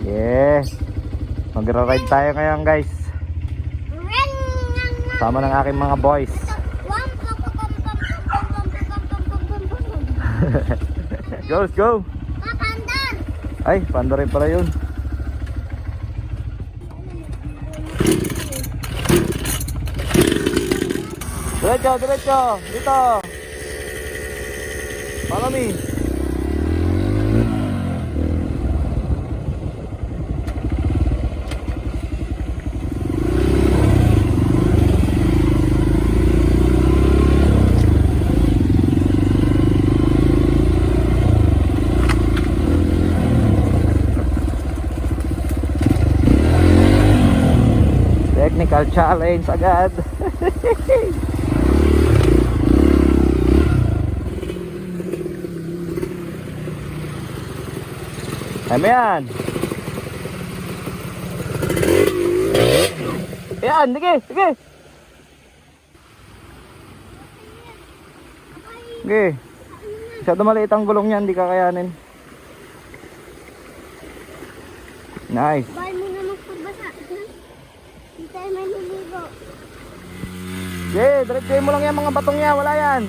Yeah. Magra-ride tayo ngayon, guys. Sama ng aking mga boys. Go, let's go. Ay, panda rin pala yun. Diretso, diretso. Dito. Follow me. Technical challenge agad. Ano yan? Yan, sige, sige. Sige. Masyado maliit ang gulong niyan, hindi kakayanin. Nice. Bawal mo na magpagbasa. Hindi tayo maliligo. Sige, diretso mo lang yan mga batong yan, wala yan.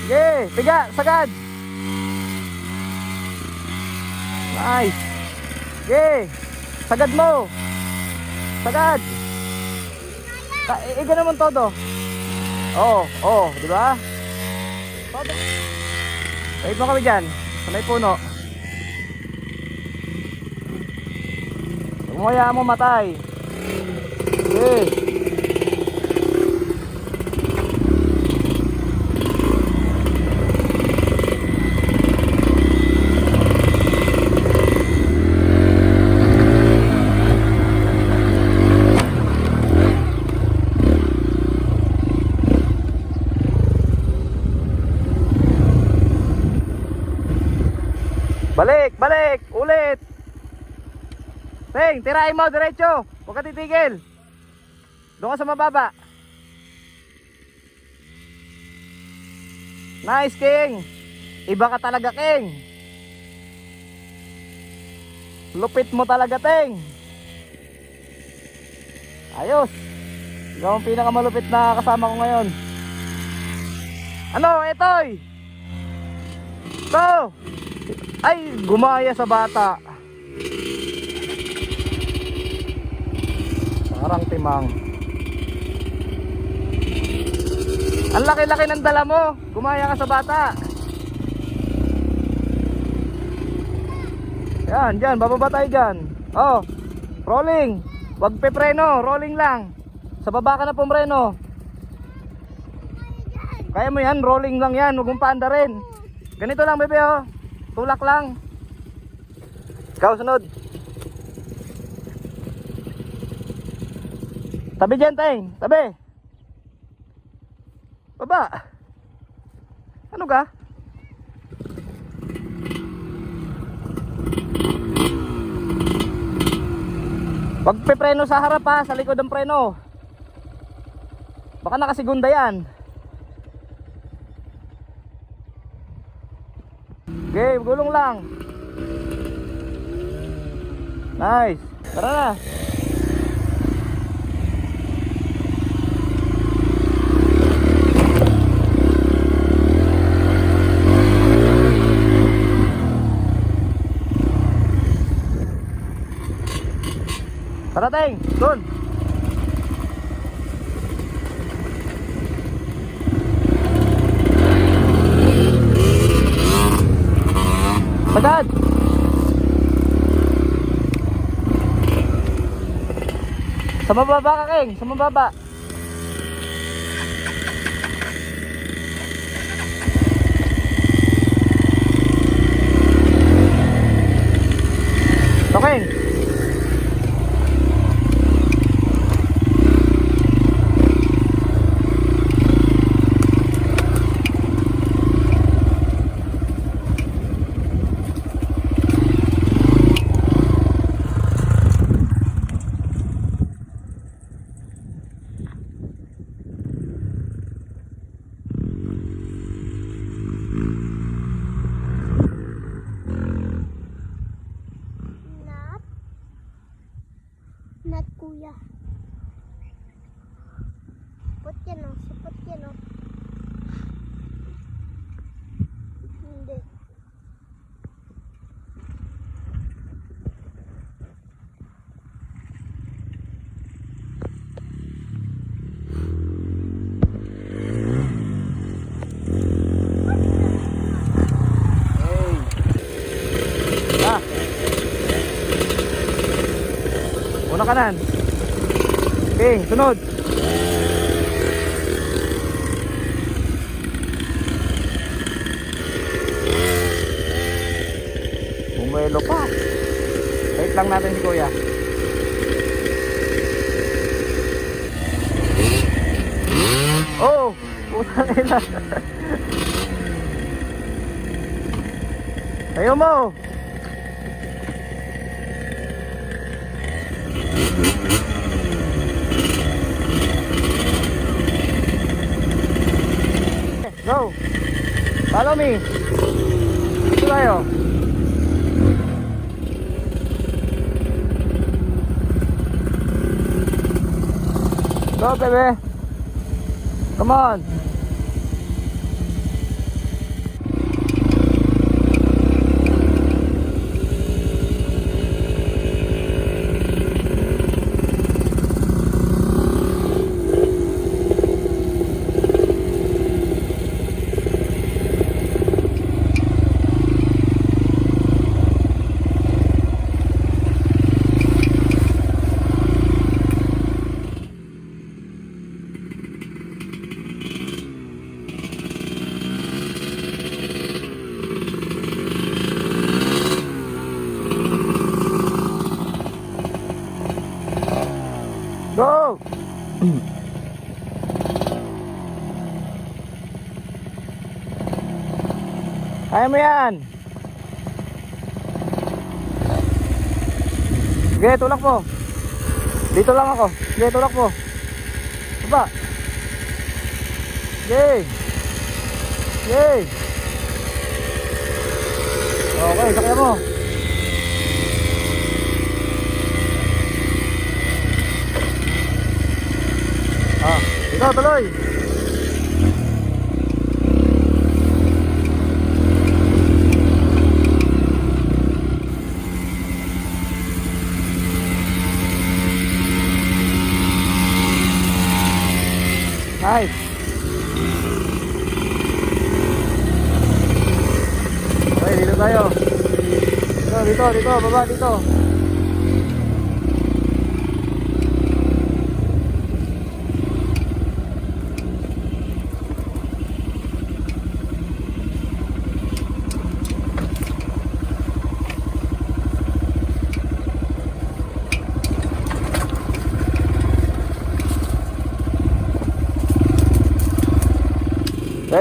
Sige, piga, sagad. Nice. Sige, sagad mo. Sagad. Iga naman todo. Oo, di ba? Todo. Wait mo kami dyan, sa may puno. Umaya mo matay. Sige. Balik, balik, ulit. Teng, tirahin mo diretso. Huwag ka titigil. Doon ka sa mababa. Nice, King. Iba ka talaga, King. Lupit mo talaga, Teng. Ayos. Ikaw ang pinakamalupit na kasama ko ngayon. Ano, Etoy? Ito. Ay, gumaya sa bata. Parang timang. Ang laki-laki ng dala mo. Gumaya ka sa bata. Yan, dyan, bababa tayo dyan. Oh, rolling. Wag pepreno, rolling lang. Sa baba ka na pumreno. Kaya mo yan, rolling lang yan. Huwag mong paanda rin. Ganito lang, bebe, oh. Tulak lang. Ikaw sunod. Tabi dyan, Teng. Tabi. Baba. Ano ka? Wag pepreno sa harap ha. Sa likod ang preno. Baka nakasigunda yan. Okay, gulong lang. Nice. Tara na. Tara, Teng. Doon. Sagad. Sa mababa ka, King. Sa mababa. Okay. sa kanan. Okay, sunod. Bumuelo pa. Wait lang natin si kuya. Oh, putang ina. Ayaw mo. Go. Follow me. Dito tayo. Go, baby. Come on. Go! Kaya mo yan! Sige, tulak mo. Dito lang ako. Sige, tulak mo. Baba. Sige. Sige. Okay, sakya mo. Ah, ikaw tuloy. Nice. Okay, dito tayo. Dito, baba dito.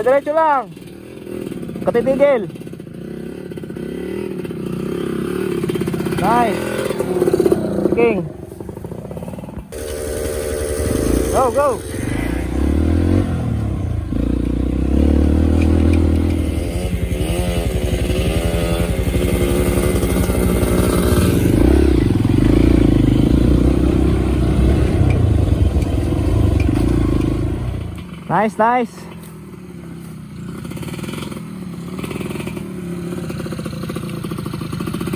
Diretso lang. Katitigil. Nice. King. Go, go. Nice, nice.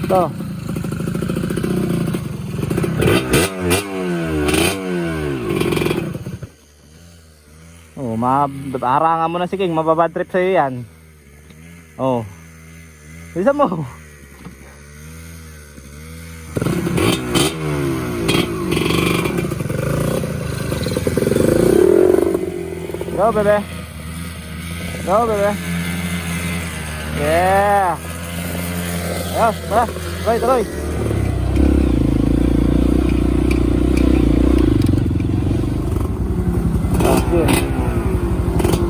Ito. Oh, maarangan mo na si King, mababad trip sa'yo yan. Oh. Bisa mo. Go, bebe. Go, bebe. Yeah. Ayos, tara. Tuloy, tuloy. Okay.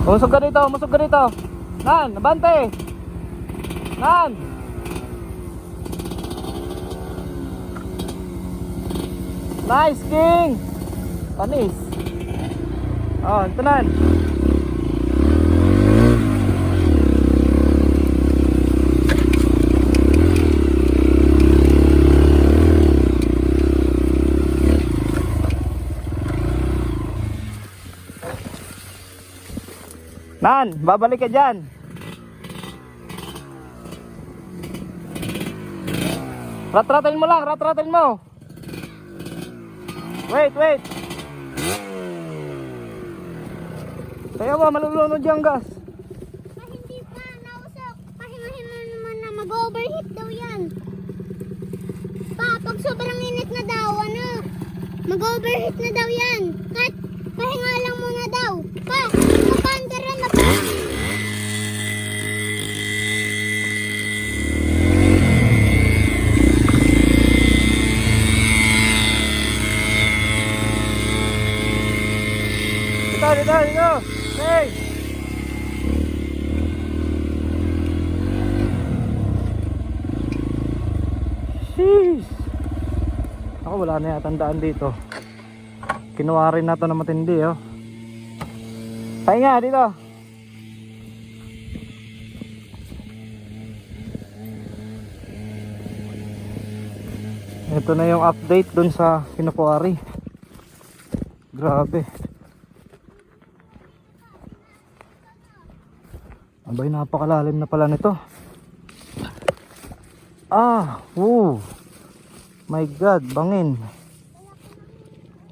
Umusog ka dito, umusog ka dito. Nan, abante. Nan. Nice, King. Panis. Oh, ito nan. Nan, babalik ka dyan. Rat-ratin mo lang, rat-ratin mo. Wait, wait. Kaya mo, malulunod yung gas. Hindi pa, nausok. Pahingahin mo naman na mag-overheat daw yan. Pa, pag sobrang init na daw, ano? Mag-overheat na daw yan. Kat, pahinga lang muna daw. Pa, napandara na pa. Dito. Hey! Sheesh! Ako wala na yata tandaan dito. Kinuha rin na to na matindi, oh. Pahinga dito. Ito na yung update dun sa kinukuwari. Grabe. Abay, napakalalim na pala nito. My God, bangin.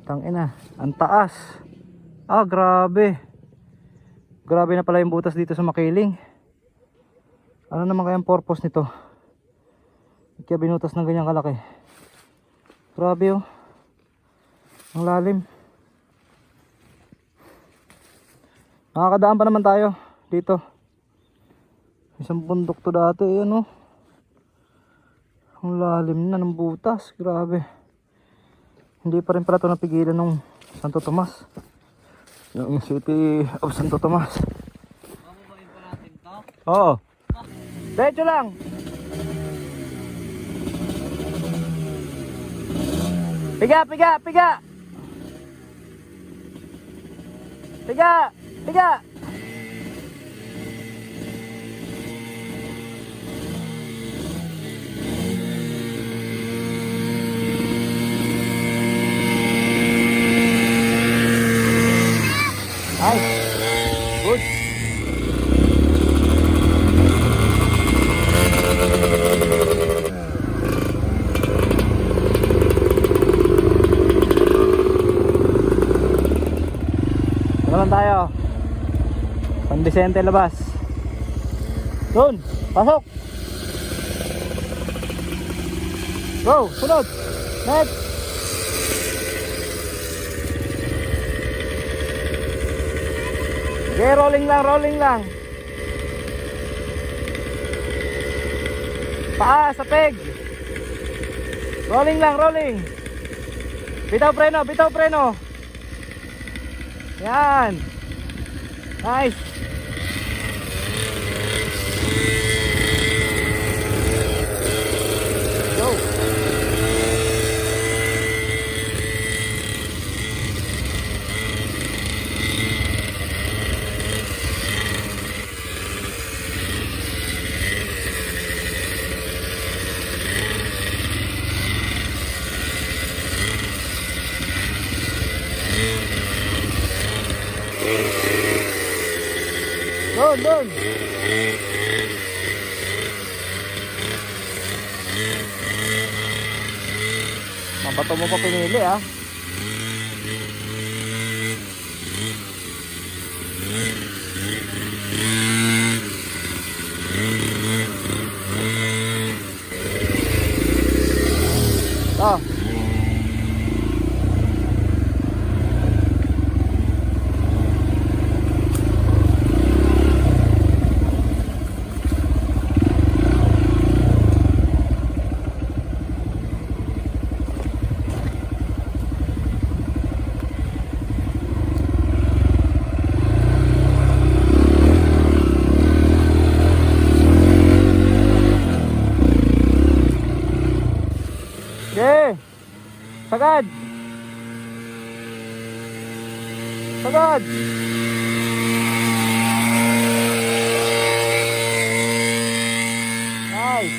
Tangina, ang taas. Grabe. Grabe na pala yung butas dito sa makiling. Ano naman kaya ang purpose nito? Kaya binutas ng ganyang kalaki. Grabe, oh. Ang lalim. Nakakadaan pa naman tayo dito. Isang bundok to dati, ano? Ang lalim na ng butas, grabe. Hindi pa rin pala ito napigilan ng Santo Tomas. Yung City of Santo Tomas. Mabubayin pa natin to? Oo. Diretso lang. Piga. Good. Naman tayo. San Vicente labas. Doon, pasok. Go, sunod. Next. Okay, rolling lang. Paa sa peg. Rolling lang. Bitaw preno. Yan. Nice. Go. Doon. Mabato mo pa pinili, ah. Okay. Sagad. Nice.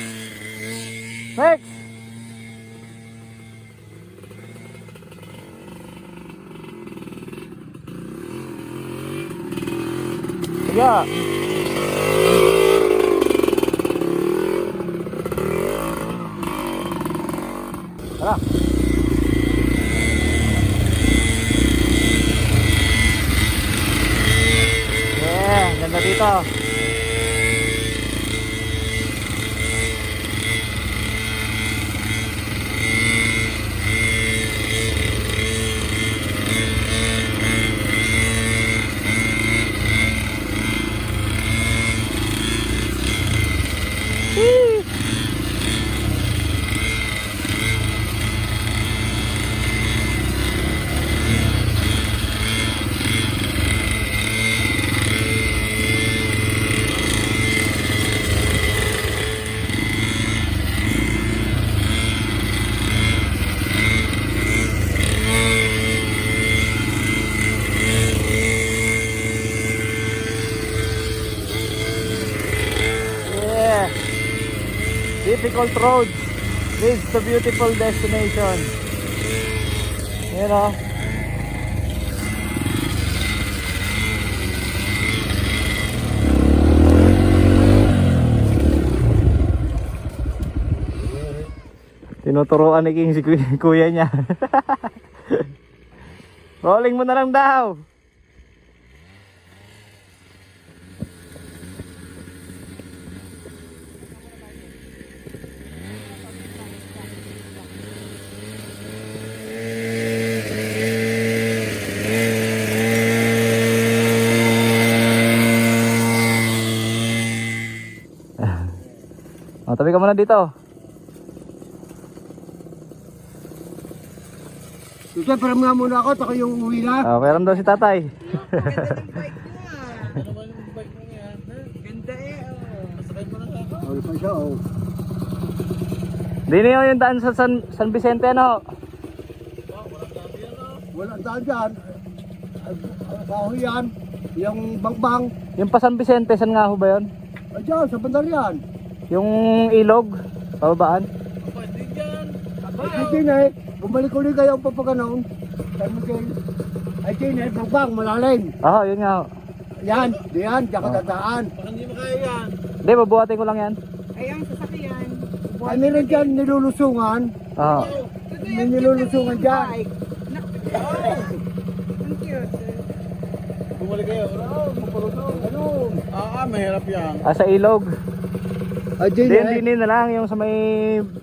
Next. Yeah. Tara. Yeah, ganda dito. Difficult roads leads to beautiful destination. Ayan o. Tinuturoan ni King si kuya niya. Rolling mo na lang daw. Tabi ka muna dito. Sige, pero nga muna ako, taka yung uwi na. Meron daw si tatay. Ano pa siya, oh. Di na yung daan sa San Vicente, ano? Walang daan dyan. Kahoy yan. Yung bangbang. Yung pa San Vicente, saan nga ho ba yun? Diyan, sa bandar yan. Yung ilog, pababaan. Ay, din eh. Bumalik ulit kayo ang papaganoon. Ay, din eh. Bangbang, malalim. Yun nga ho. Yan, diyan, diyan ka dadaan. Hindi, babuhatin ko lang yan. Ay, meron dyan nilulusungan. May nilulusungan dyan. Bumalik kayo. Ano? Mahirap yan. Sa ilog. Ay, din eh. Dinin na lang yung sa may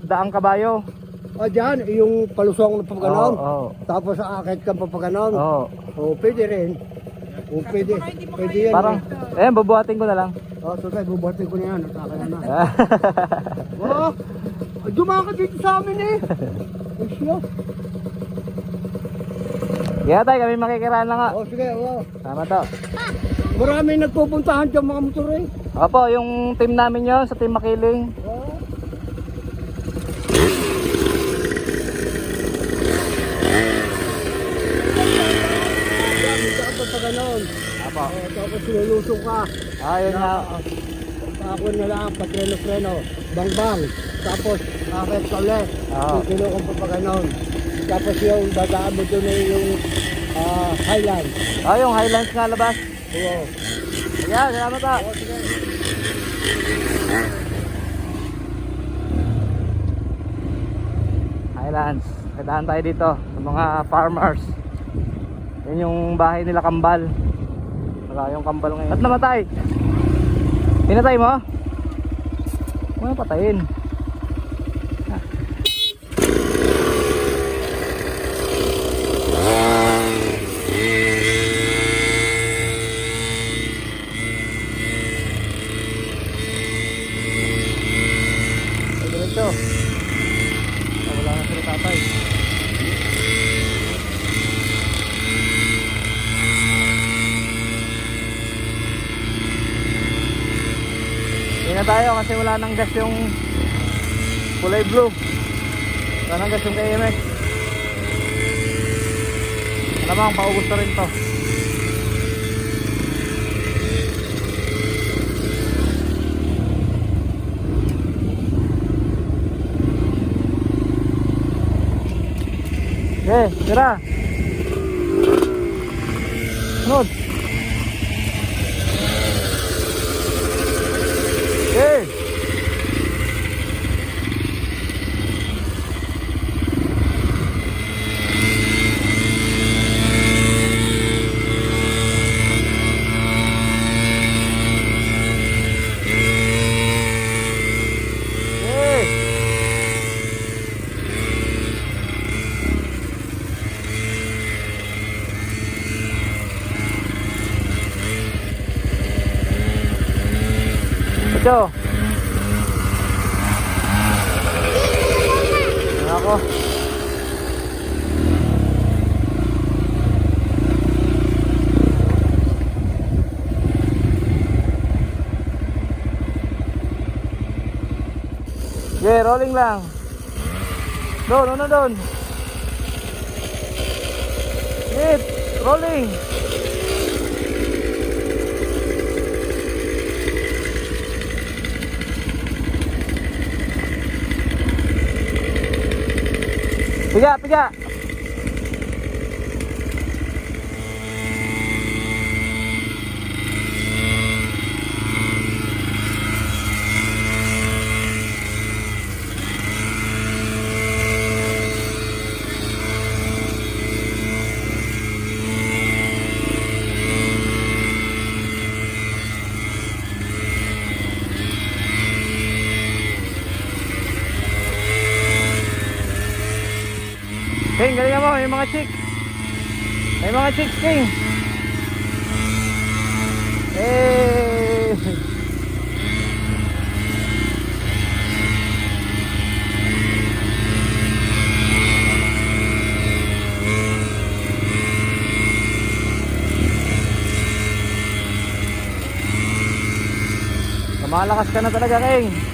daang kabayo. Diyan, yung palusong na papaganoon. Oo. Tapos aakit ka papaganoon. Oo. O, pwede rin. O, pwede. Pwede yan. Parang, babuhatin ko na lang. Tutay, bubuhatin ko na yan. Nakakaya na. Dumaan ka dito sa amin eh. Ay, siya. Kaya tayo, kami makikiraan lang nga. Sige, Tama to. Marami nagpupuntahan dyan mga motor eh. Opo, yung team namin yon sa Team Makiling. Tapos sinulusong ka. Yun nga. Ako na lang, patreno-preno, bang-bang. Tapos akit ka ulit. Kilo kong papaganon. Tapos yung dadaan mo doon yung Highland. Yung Highlands nga labas. Oo. Ayan, salamat ta. Highlands. Kadaan tayo dito sa mga farmers. Yan yung bahay nila kambal. Wala yung kambal ngayon. At namatay. Pinatay mo? Ano patayin? Diretso. Wala na sila tatay. Hindi na tayo kasi wala nang gas yung kulay blue. Wala nang gas yung KMX. Alamang paubos na rin to. Okay, tira. Sunod. Okay. Ito. Ako. Okay, rolling lang. Doon. Hit, rolling. Piga, piga. King, galingan mo, yung mga chicks. May mga chicks, King. Eh. Lumalakas ka na talaga, King.